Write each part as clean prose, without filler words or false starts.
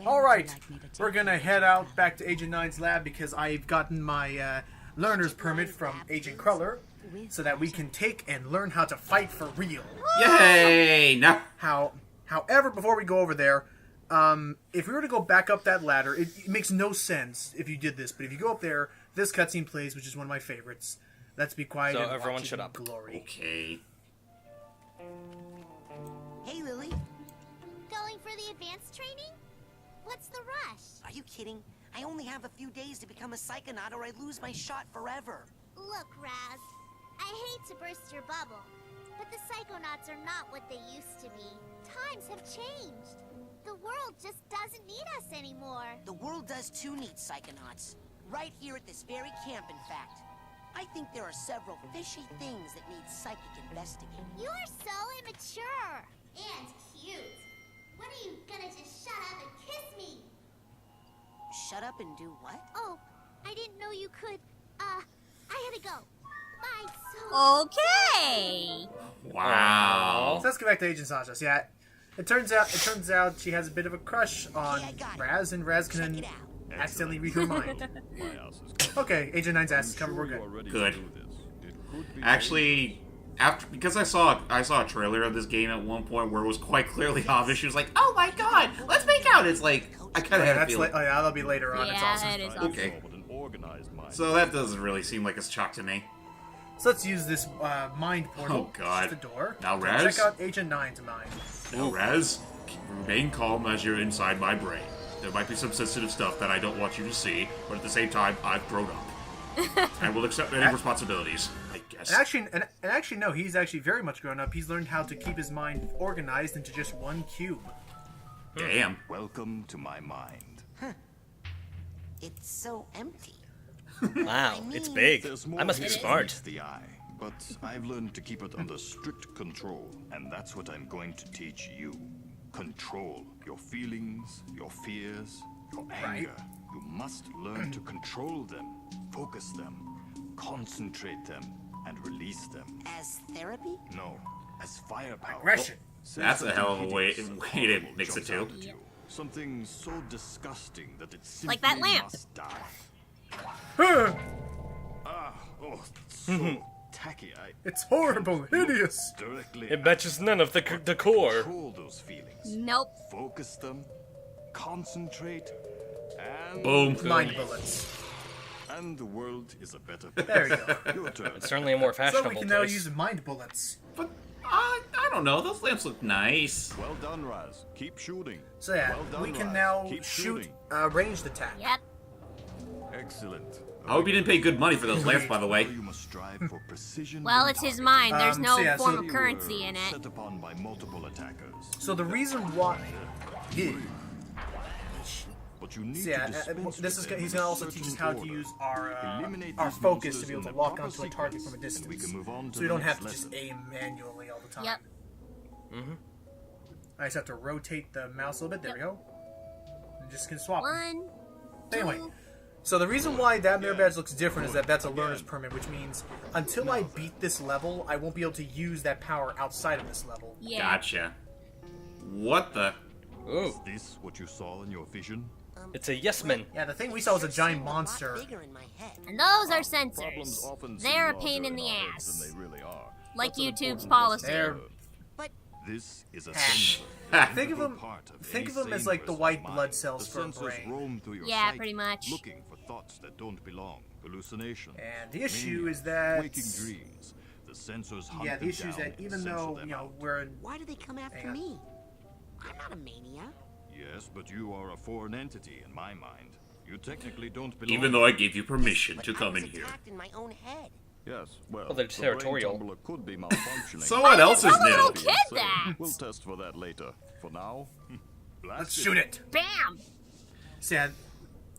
Alright, we're gonna head out back to Agent 9's lab because I've gotten my learner's permit from Agent Cruller so that we can take and learn how to fight for real. Yay! Now, However, before we go over there, if we were to go back up that ladder, it makes no sense if you did this, but if you go up there, this cutscene plays, which is one of my favorites. Let's be quiet So and everyone watch it shut in up. glory. okay. Hey, Lily. Going for the advanced training? What's the rush? Are you kidding? I only have a few days to become a Psychonaut or I lose my shot forever. Look, Raz, I hate to burst your bubble, but the Psychonauts are not what they used to be. Times have changed. The world just doesn't need us anymore. The world does too need Psychonauts. Right here at this very camp, in fact. I think there are several fishy things that need psychic investigating. You're so immature. And cute. When are you gonna just shut up and kiss me? Shut up and do what? Oh, I didn't know you could. I had to go. Bye, so... Okay. Wow. So let's go back to Agent Sasha. So yeah, it turns out she has a bit of a crush on Okay, I got it. Raz, and Raz Check can it out. accidentally read her mind. Okay, Agent 9's ass is covered. We're good. Good. Actually, because I saw a trailer of this game at one point where it was quite clearly obvious. She was like, "Oh my god, let's make out!" It's like I kind of had a That's feeling. oh yeah, that'll be later on. It's Yeah, awesome. that is awesome. Okay. So that doesn't really seem like it's chalk to me. So let's use this mind portal. Oh, God. It's the door. Now, So Raz? check out Agent 9's mind. Now, Raz, remain calm as you're inside my brain. There might be some sensitive stuff that I don't want you to see, but at the same time, I've grown up. And will accept any responsibilities, I guess. And actually, no, he's actually very much grown up. He's learned how to keep his mind organized into just one cube. Damn. Welcome to my mind. It's so empty. Wow, it's big. There's more I must be here than smart. meets the eye, but I've learned to keep it under strict control, and that's what I'm going to teach you. Control your feelings, your fears, your anger. You must learn to control them, focus them, concentrate them, and release them. As therapy? No, as firepower. Aggression. That's a hell of a way Something to horrible mix it jumps too. out at you. Something so disgusting that it simply Like that lamp. must die. Huh. Oh, so tacky. I It's horrible, hideous. directly It matches none of the decor. control those feelings. Nope. Focus them, concentrate, and Boom. Mind bullets. and the world is a better There you place. go. Your turn. It's certainly a more So fashionable we can now place. use mind bullets. But I don't know. Those lamps look nice. Well done, Raz. Keep shooting. So yeah, Well done, we can Raz. now Keep shoot shooting. ranged attack. Yep. Excellent. I hope you didn't pay good money for those lamps, by the way. You must strive for precision. Well, when it's his targeting. mind. There's So no yeah, form so- of currency in it. Set upon by multiple attackers. So the reason why, yeah, But you need so yeah, to dispense this is with them he's in gonna a also teach us certain how to order. use Eliminate our these focus monsters to be able in to their lock proper onto a target sequence, from a distance. and we can move on to So we the don't have next to just lesson. aim manually all the time. Yep. I just have to rotate the mouse a little bit. There we go. And just can swap. 'em. 1, Anyway, 2. so the reason why that mirror badge looks different is that that's a learner's permit, which means until I beat this level, I won't be able to use that power outside of this level. Yeah. Gotcha. What the? Ooh, Is this what you saw in your vision? it's a yes man. Yeah, the thing we saw was a giant Seemed lot monster. bigger in my head. And those are Problems sensors. often They're a seem pain larger in the our heads ass. than they really are. Like That's an YouTube's important policy. They're- lesson to learn. But This is a Ah. sensor. Think of Integral them. part of Think any of them as sane like the person's white mind. blood cells The for a sensors brain. roam through your Yeah, psyche, pretty much. looking for thoughts that don't belong, hallucinations. And the issue mania, is that waking dreams. The sensors hunt yeah, the them issue is down that and even censor though them you know out. we're in, why do they come after Hang on. me? I'm not a mania. Yes, but you are a foreign entity in my mind. You technically don't belong. Even though I gave you permission But to I come was in here. attacked in my own head. Yes, well, they're the brain territorial. tumbler could be malfunctioning. So what else is Tell the little new? kid that. We'll test for that later. For now, blast let's shoot it. Bam. So yeah,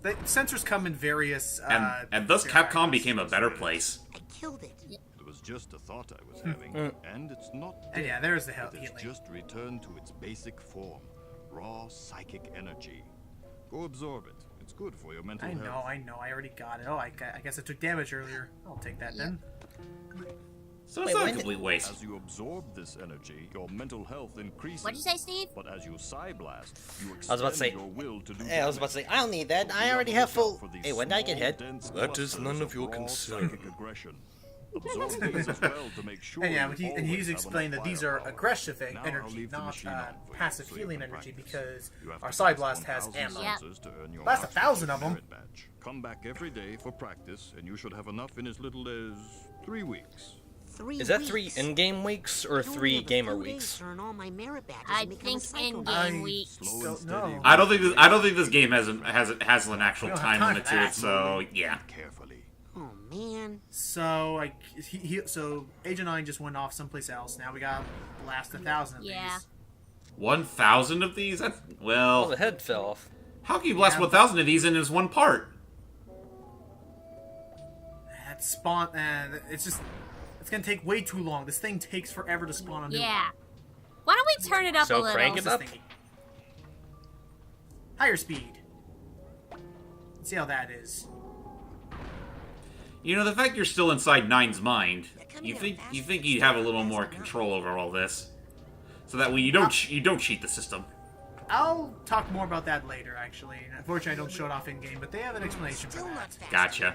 the sensors come in various. And thus Capcom became a better place. I killed it. It was just a thought I was having, and it's not. And yeah, dead. there's the hell It has healing. just returned to its basic form, raw psychic energy. Go absorb it. It's good for your mental I health. know. I already got it. Oh, I guess I took damage earlier. I'll take that then. So it's not a complete waste. As you absorb this energy, your mental health increases. What'd you say, Steve? But as you psyblast, you I was about to say- extend your will to do Hey, I was about to say, I don't need that. I already have full. For these Hey, when did I get small, hit? dense That is clusters none of your raw concern. psychic aggression. Absorb these as well to make sure And yeah, you and he's always have explained enough that these are firepower. aggressive Now I'll energy, leave the not machine on for you, passive so you healing can energy, practice. because You have our to Psy pass Blast has 1,000 ammo. Yep. sensors to earn your That's Master's 1,000 of 'em. Merit badge. Come back every day for practice, and you should have enough in as little as 3 weeks. 3 Is that weeks. 3 in-game weeks or I only 3 have a gamer few days weeks? to earn all my merit badges I and become a think psychonaut. in-game I weeks. Slow don't and steady. know. I don't think this game has an actual We don't have time time limit for to that. it. So yeah. Carefully. Oh man. So so Agent 9 just went off someplace else. Now we got blast 1,000 of Yeah. these. 1,000 of these? That's, Oh, well, the head fell off. how can you blast Yeah. 1,000 of these in as one part? That spawn, and it's gonna take way too long. This thing takes forever to spawn a new Yeah. Why don't we turn it up So a little? crank one. it up? This thingy. Higher speed. Let's see how that is. You know, the fact you're still inside Nine's mind, coming you out think fast. you'd have a little more control over all this, so that way you don't cheat the system. I'll talk more about that later, actually. Unfortunately, I don't show it off in game, but they have an explanation for Still not that. fast. Gotcha.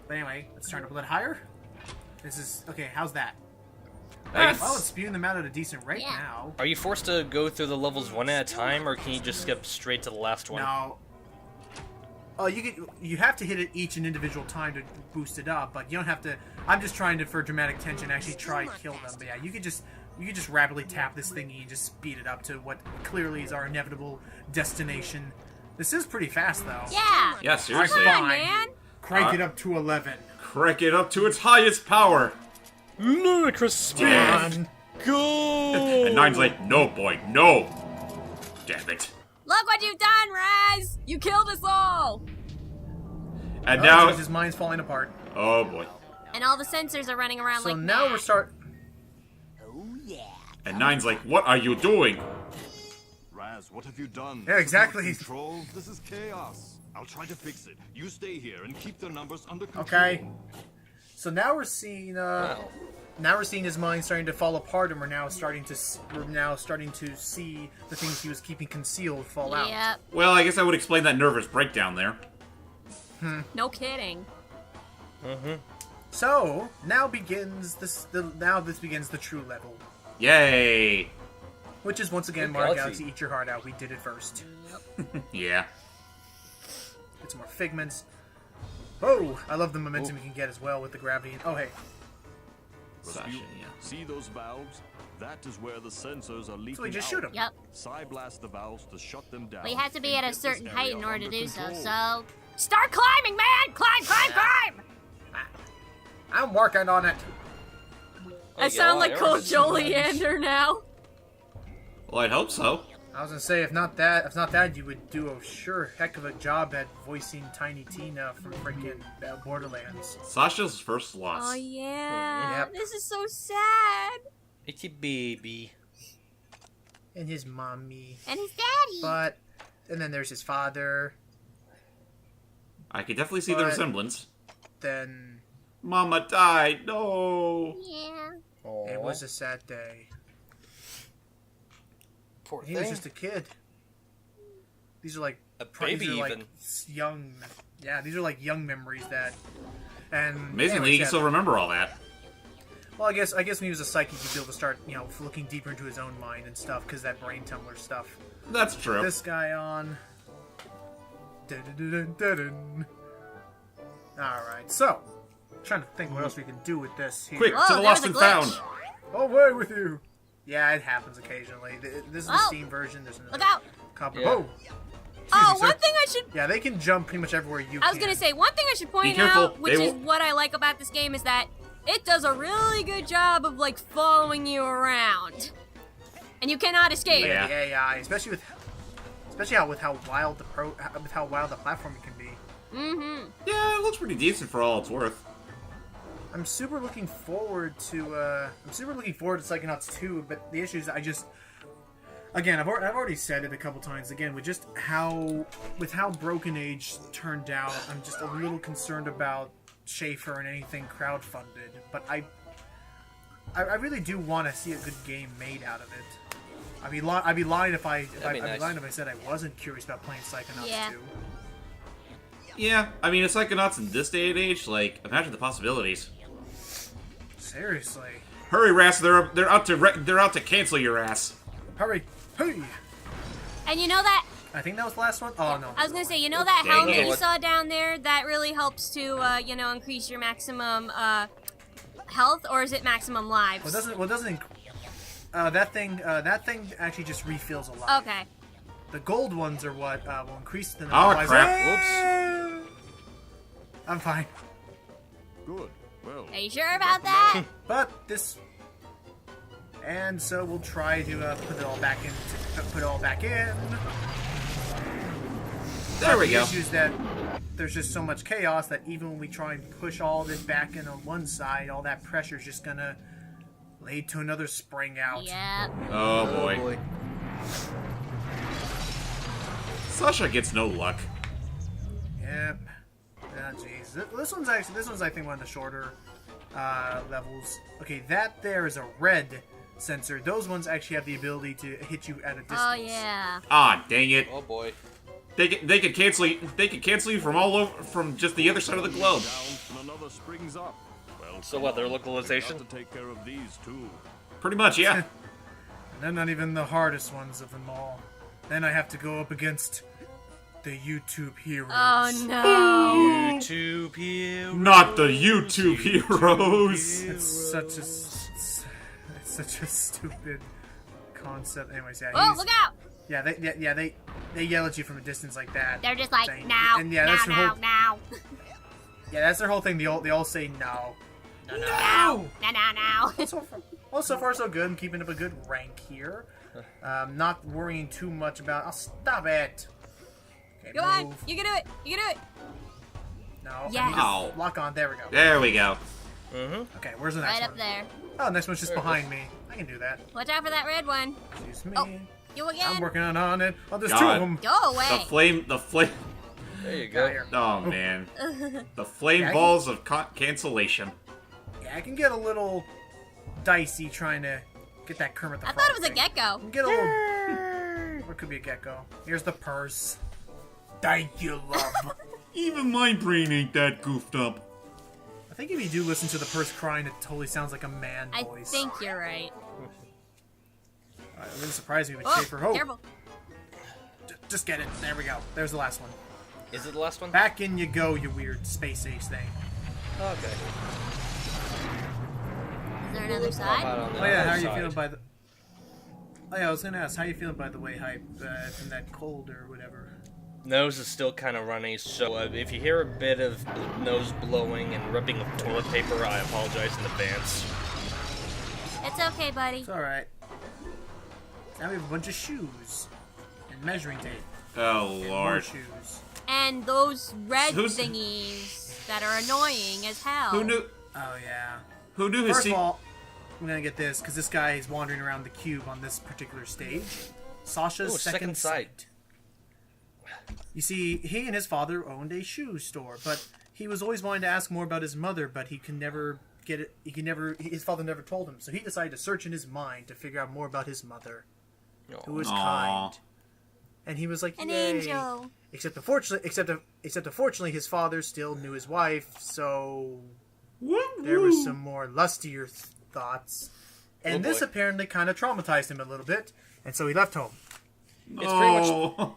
But anyway, let's turn it up a little higher. This is okay. How's that? That's- Well, it's spewing them out at a decent rate Yeah. now. Are you forced to go through the levels one at a time, or can you just skip straight to the last one? No. Oh, you have to hit it each an individual time to boost it up, but you don't have to. I'm just trying to, for dramatic tension, actually try and kill them. But yeah, you could just rapidly tap this thingy and just speed it up to what clearly is our inevitable destination. This is pretty fast though. Yeah. Yeah, seriously. Come on, Fine. man. Crank it up to 11. Crank it up to its highest power. Ludicrous speed! Damn. Go! And Nine's like, no, boy, no. Damn it. Look what you've done, Raz! You killed us all! And Oh, now, geez, his mind's falling apart. oh boy. And all the sensors are running around So like now mad. we're start. Oh yeah. And Nine's like, what are you doing? Raz, what have you done? Yeah, exactly. This is not control. This is chaos. I'll try to fix it. You stay here and keep the numbers under control. Okay. So now we're seeing now we're seeing his mind starting to fall apart, and we're now starting to see the things he was keeping concealed fall out. Yep. Well, I guess I would explain that nervous breakdown there. No kidding. So now begins this begins the true level, Yay. which is once again Good Mario Galaxy. Galaxy Eat Your Heart Out. We did it first. Yeah. Get some more figments. Oh, I love the momentum you can get as well with the gravity. Oh hey, Sasha, You yeah. see those valves? That is where the sensors are leaking so we just out. shoot him. Yep. Psyblast the valves to shut them down. But you have to be and at a get this certain height area in order to under do so, control. so... Start climbing, man! Climb, climb, climb! I'm working on it. I sound like Cole Jolieander now. Well, I'd hope so. I was gonna say if not that, you would do a sure heck of a job at voicing Tiny Tina from freaking Borderlands. Sasha's first loss. Oh, yeah. Yep. This is so sad. It's a baby. And his mommy. And his daddy. And then there's his father. I could definitely see the But- resemblance. Then Mama died. No. Yeah. it was a sad day. Poor He thing. was just a kid. These are like A these baby are like even. young. Yeah, these are like young memories that. And Amazingly, anyways, you can yeah. still remember all that. Well, I guess when he was a psychic, he'd be able to start, looking deeper into his own mind and stuff, because that brain tumbler stuff. That's true. This guy on. Dun-dun-dun-dun-dun. Alright, so. Trying to think what else we can do with this here. Quick, Whoa, to the there lost was and a glitch. found. Away with you! Yeah, it happens occasionally. This is the Whoa. Steam version. There's another Look out. copy. Yeah. Whoa! Oh, me, sir. one thing I should... Yeah, they can jump pretty much everywhere you I was can. gonna say, one thing I should point careful, out, which they is will- what I like about this game, is that it does a really good job of, like, following you around. And you cannot escape. Yeah. The AI, especially how wild the platforming can be. Mm-hmm. Yeah, it looks pretty decent for all it's worth. I'm super looking forward to Psychonauts 2, but the issue is again, I've already said it a couple times. Again, with how Broken Age turned out, I'm just a little concerned about Schaefer and anything crowdfunded. But I really do want to see a good game made out of it. I'd be lying if I said I wasn't curious about playing Psychonauts Yeah. 2. Yeah, I mean, it's Psychonauts in this day and age. Like, imagine the possibilities. Seriously. Hurry, Ras! They're out to cancel your ass. Hurry! Hey! And you know that I think that was the last one. Oh no. I was gonna say, you know that Dang helmet it. you saw down there? That really helps to, you know, increase your maximum health, or is it maximum lives? That thing actually just refills a lot. Okay. The gold ones are what will increase the. Oh, otherwise- crap. Whoops. I'm fine. Good. Well, Are you sure about that? But this. And so we'll try to put it all back in. Put it all back in. There we The go. issue is that there's just so much chaos that even when we try and push all this back in on one side, all that pressure is just gonna lead to another spring out. Yep. Oh boy. Sasha gets no luck. Yep. Ah, jeez. This one's I think one of the shorter levels. Okay, that there is a red sensor. Those ones actually have the ability to hit you at a distance. Oh yeah. Ah, dang it. Oh boy. They could cancel you. They could cancel you from all over, from just the other side of the globe. down and another springs up. Well, So come what, their on. localization? Got to take care of these too. Pretty much, yeah. And they're not even the hardest ones of them all. Then I have to go up against the YouTube heroes. Oh no. YouTube here. Not the YouTube heroes. It's such a stupid concept. Anyways, yeah. Oh, look out! Yeah, they yell at you from a distance like that. They're just like, Saying- now, and yeah, now, that's their now, whole, now. yeah, that's their whole thing. They all say no. No. Now, now. Well, so far so good. I'm keeping up a good rank here. Not worrying too much about. Oh, stop it. Okay, Go on, move. you can do it, you can do it. No. Yes. I need to Ow. lock on. There we go. There we go. Okay, where's the next Right one? up there. Oh, next one's just behind me. I can do that. Watch out for that red one. Excuse me. Oh, you again? I'm working on it. Oh, there's two God. of them. Go away. The flame. There you Got go. here. Oh man. The flame Yeah, I- balls of cancellation. Yeah, I can get a little dicey trying to get that Kermit the I Frog thought it was a thing. gecko. Get a little. Or it could be a gecko. Here's the purse. Thank you, love. Even my brain ain't that goofed up. I think if you do listen to the purse crying, it totally sounds like a man I voice. think you're right. It wouldn't surprise me with Oh, Schaefer Hope. careful. Just get it. There we go. There's the last one. Is it the last one? Back in you go, you weird space age thing. Okay. Is there another How side? about on the Oh yeah, other how are you side? feeling by the? Oh yeah, I was gonna ask, how you feeling by the way, Hype, from that cold or whatever? Nose is still kind of runny, so if you hear a bit of nose blowing and rubbing of toilet paper, I apologize in advance. It's okay, buddy. It's all right. Now we have a bunch of shoes and measuring tape. Oh And more lord. shoes. And those red Who's- thingies that are annoying as hell. Who knew? Oh yeah. Who knew his First of all, I'm gonna get this because this guy is wandering around the cube on this particular stage. Sasha's Ooh, second sight. You see, he and his father owned a shoe store, but he was always wanting to ask more about his mother, but he could never get it. His father never told him, so he decided to search in his mind to figure out more about his mother, who was Aw. kind. And he was like, An "Yay." angel. Except unfortunately, his father still knew his wife, so there was some more lustier thoughts. And Oh, this boy. apparently kind of traumatized him a little bit, and so he left home. It's pretty much.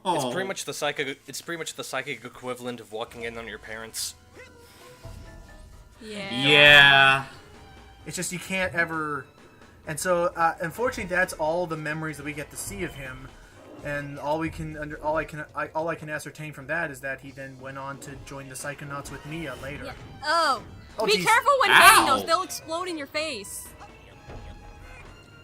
Oh. It's pretty much the psychic. It's pretty much the psychic equivalent of walking in on your parents. Yeah. Yeah. It's just you can't ever. And so, unfortunately, that's all the memories that we get to see of him. And all I can ascertain from that is that he then went on to join the Psychonauts with Mia later. Yeah. Oh. Oh, Be geez. careful when Ow. hitting those. They'll explode in your face.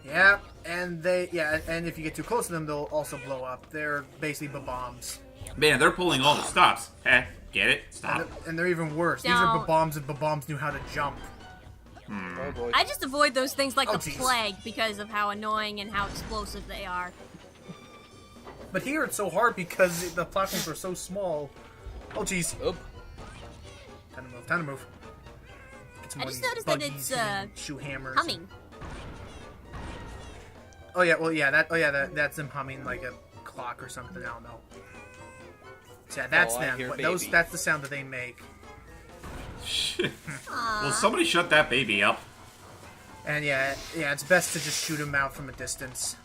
Yeah, and and if you get too close to them, they'll also blow up. They're basically bombs. Man, they're pulling all the stops. Heh, get it? Stop. And they're even worse. These are Don't. bombs if bombs knew how to jump. Oh boy. I just avoid those things like Oh, the jeez. plague because of how annoying and how explosive they are. But here it's so hard because the platforms are so small. Oh, jeez. Oh. Time to move. Get some I more just of these noticed that buggies it's, hitting shoe hammers. Humming. Oh yeah, well yeah, that's them humming like a clock or something. I don't know. So, yeah, that's Oh, I them. hear But baby. that's the sound that they make. Well, somebody shut that baby up. And yeah, it's best to just shoot them out from a distance.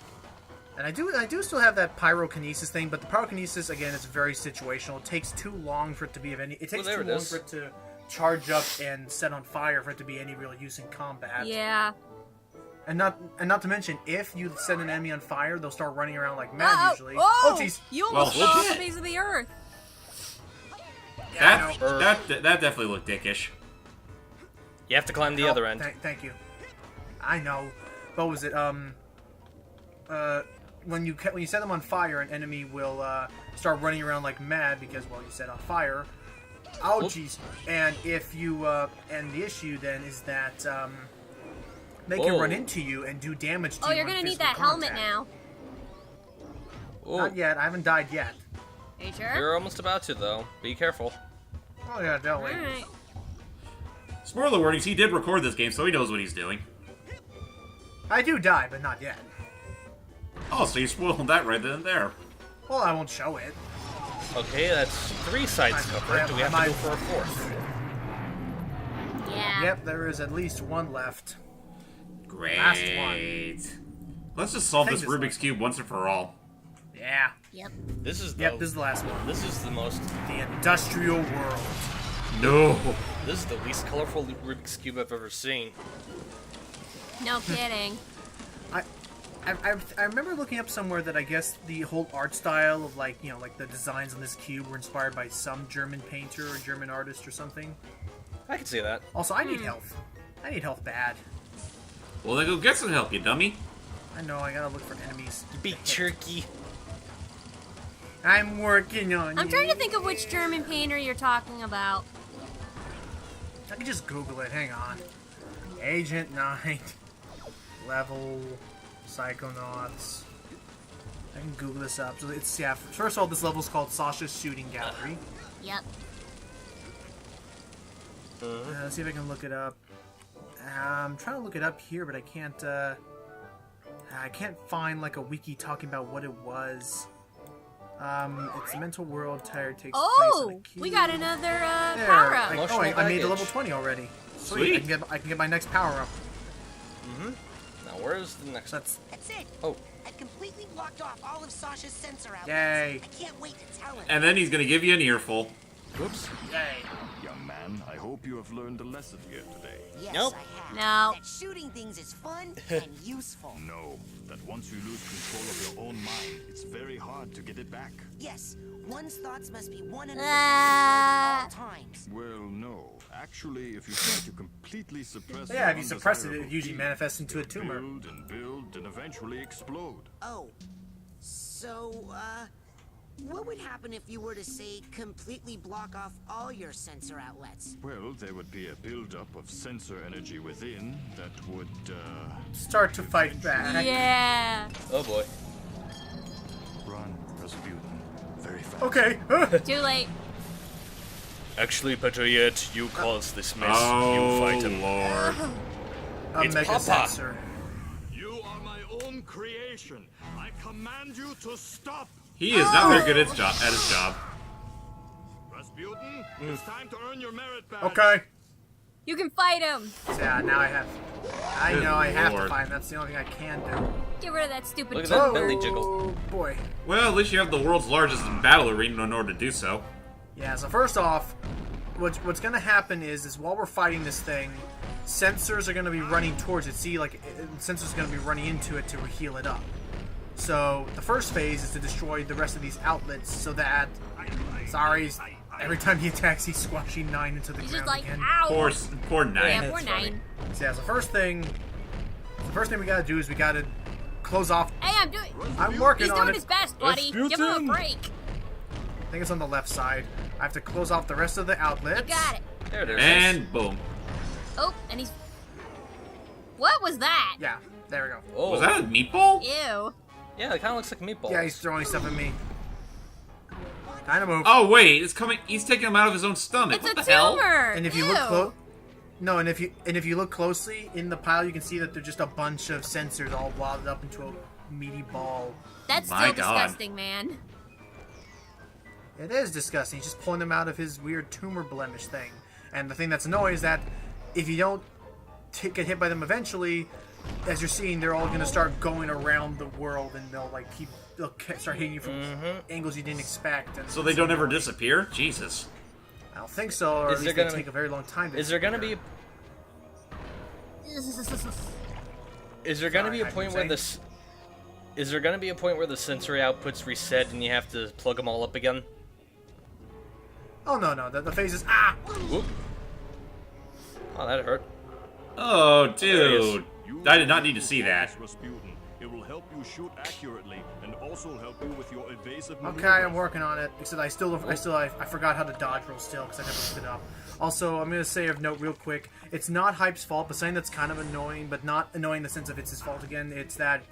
And I do still have that pyrokinesis thing, but the pyrokinesis again is very situational. It takes too long for it to be of any. It takes there too it long is. for it to charge up and set on fire for it to be any real use in combat. Yeah. And not to mention, if you set an enemy on fire, they'll start running around like mad usually. Oh, jeez. you almost Well, fell off shit. the face of the earth. Yeah, I know. That definitely looked dickish. You have to climb the Oh, other end. Thank you. I know. What was it? When you set them on fire, an enemy will start running around like mad because, well, you set on fire. Oh, jeez. And if you and the issue then is that they can Whoa. run into you and do damage to Oh, you. you're on gonna need physical that helmet contact. now. Oh, Not yet. I haven't died yet. Are you sure? you're almost about to, though. Be careful. Oh yeah, definitely. Alright. Spoiler warnings, he did record this game, so he knows what he's doing. I do die, but not yet. Oh, so you spoiled that right then and there. Well, I won't show it. Okay, that's 3 sides covered. Do we have to go for a 4th? Yeah. Yep, there is at least one left. Great. Last one. Let's just solve Take this this Rubik's Cube once and for all. Yeah. Yep. This is the Yep, this is the last one. this is the most The industrial world. No. this is the least colorful Rubik's Cube I've ever seen. No kidding. I remember looking up somewhere that I guess the whole art style of like the designs on this cube were inspired by some German painter or German artist or something. I can see that. Also, I need health. I need health bad. Well, then go get some help, you dummy. I know, I gotta look for enemies. Big turkey. I'm working on I'm it. trying to think of which German painter you're talking about. I can just Google it, hang on. Agent 9. Level. Psychonauts. I can Google this up. So it's, yeah, first of all, this level is called Sasha's Shooting Gallery. Yep. Let's see if I can look it up. I'm trying to look it up here, but I can't find like a wiki talking about what it was. It's a mental world tire takes place on Oh, a cube. we got another There. power up. Emotional I made the level baggage. 20 already. Sweet. I can get my next power up. Now, where's the next? So that's That's it. Oh, I've completely blocked off all of Sasha's sensor outlets. Yay. I can't wait to tell him. And then he's gonna give you an earful. whoops. Young man, I hope you have learned a lesson here today. Yes, Nope. I have. No. That shooting things is fun and useful. Know that once you lose control of your own mind, it's very hard to get it back. Yes, one's thoughts must be 100% Ah. at all times. Well, no. Actually, if you try to completely suppress Yeah, your if you suppress it, it undesirable usually feelings, manifests into a tumor. Build and eventually explode. Oh, so, what would happen if you were to, say, completely block off all your sensor outlets? Well, there would be a buildup of sensor energy within that would, start to fight back. Yeah. Oh boy. run Rasputin very fast. Okay. Too late. Actually, better yet, you cause this mess. Oh, You fight him. Lord. A It's mega Papa. sensor. You are my own creation. I command you to stop. He is not very good at his job. Rasputin, it's time to earn your merit badge. Okay. You can fight him. So, yeah, now I Good know I have to Lord. fight him. That's the only thing I can do. Get rid of that stupid Look at toad. that belly jiggle. Oh, boy. Well, at least you have the world's largest battle arena in order to do so. Yeah, so first off, what's going to happen is while we're fighting this thing, sensors are going to be running towards it. See, like, sensors are going to be running into it to heal it up. So, the first phase is to destroy the rest of these outlets so that... Sorry, every time he attacks, he's squashing 9 into the He's ground just like, again. ow. Poor Knight. Yeah, That's poor funny. 9. So, yeah, so the first thing we got to do is we got to close off... Hey, I'm working He's on doing it. his best, buddy. Give him a Rasputin. break. I think it's on the left side. I have to close off the rest of the outlets. You got it. There it is. And boom. Oh, and he's... What was that? Yeah, there we go. Oh. Was that a meatball? Ew. Yeah, it kind of looks like meatballs. Yeah, he's throwing stuff at me. Kind of move. Oh wait, it's coming. He's taking him out of his own stomach. It's what a the hell? tumor. And if you Ew. look close, no, and if you look closely in the pile, you can see that there's just a bunch of sensors all wadded up into meaty ball. That's My still God. disgusting, man. It is disgusting. He's just pulling them out of his weird tumor blemish thing. And the thing that's annoying is that if you don't get hit by them eventually, as you're seeing, they're all going to start going around the world, and they'll start hitting you from angles you didn't expect. And So they don't ever disappear? Jesus. I don't think so, or at least they take a very long time to Is there gonna be? Is there gonna be a Sorry, point I where can this? Is there gonna be a point where the sensory outputs reset and you have to plug them all up again? Oh, no. The phase is... Ah! Whoop. Oh, that hurt. Oh, There he is. dude. I did not need to see that. Rasputin. It will help you shoot accurately and also help you with your evasive Okay, maneuvers. I'm working on it. Except I forgot how to dodge roll still, because I never looked it up. Also, I'm going to say of note real quick, it's not Hype's fault, but something that's kind of annoying, but not annoying in the sense of it's his fault again, it's that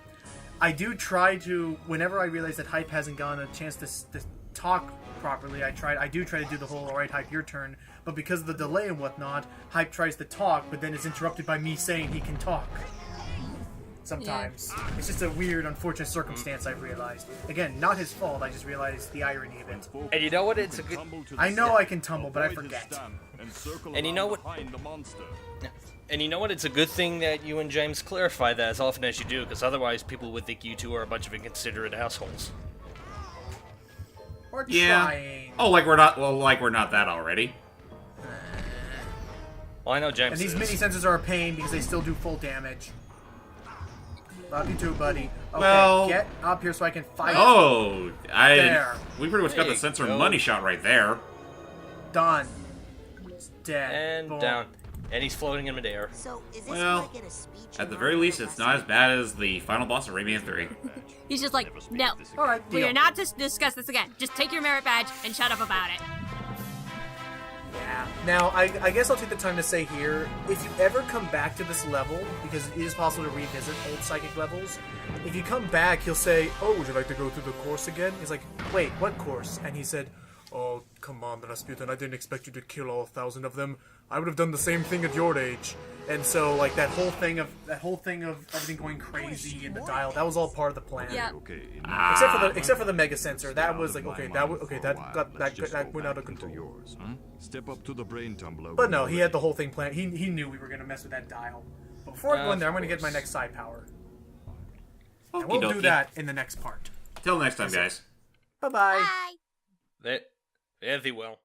I do try to, whenever I realize that Hype hasn't gotten a chance to talk properly, I do try to do the whole, alright Hype, your turn, but because of the delay and whatnot, Hype tries to talk, but then is interrupted by me saying he can talk. Sometimes. Yeah. It's just a weird, unfortunate circumstance I've realized. Again, not his fault, I just realized the irony of it. And you know what? It's a good. I know I can tumble, but I forget. And you know what? And you know what? It's a good thing that you and James clarify that as often as you do, because otherwise people would think you two are a bunch of inconsiderate assholes. Or Yeah. trying. Oh, like we're not that already. Well, I know James And these is. mini sensors are a pain because they still do full damage. Love you too, buddy. Okay, Well- get up here so I can fight. Oh, There. we pretty much got There the you sensor go. money shot right there. Done. It's dead. And Boom. down. And he's floating in midair. So, is this Well, where I get a speech At the about very my least, it's not as professor? bad as the final boss of Rayman 3. He's just like, no. Alright, We deal. are not to discuss this again. Just take your merit badge and shut up about it. Yeah. Now, I guess I'll take the time to say here, if you ever come back to this level, because it is possible to revisit old psychic levels, if you come back, he'll say, oh, would you like to go through the course again? He's like, wait, what course? And he said, oh, come on, Rasputin, I didn't expect you to kill all 1,000 of them. I would have done the same thing at your age. And so, like, that whole thing of everything going crazy in the dial, that was all part of the plan. Yeah. Okay, Except for the mega sensor, that was like, okay, that went out of control. Yours, huh? Step up to the brain tumbler. But no, he had the whole thing planned. He knew we were gonna mess with that dial. But before I go in there, I'm gonna get my next psi power. And we'll do Okey-dokey. that in the next part. Till next time, guys. Bye bye. Bye. There thee will.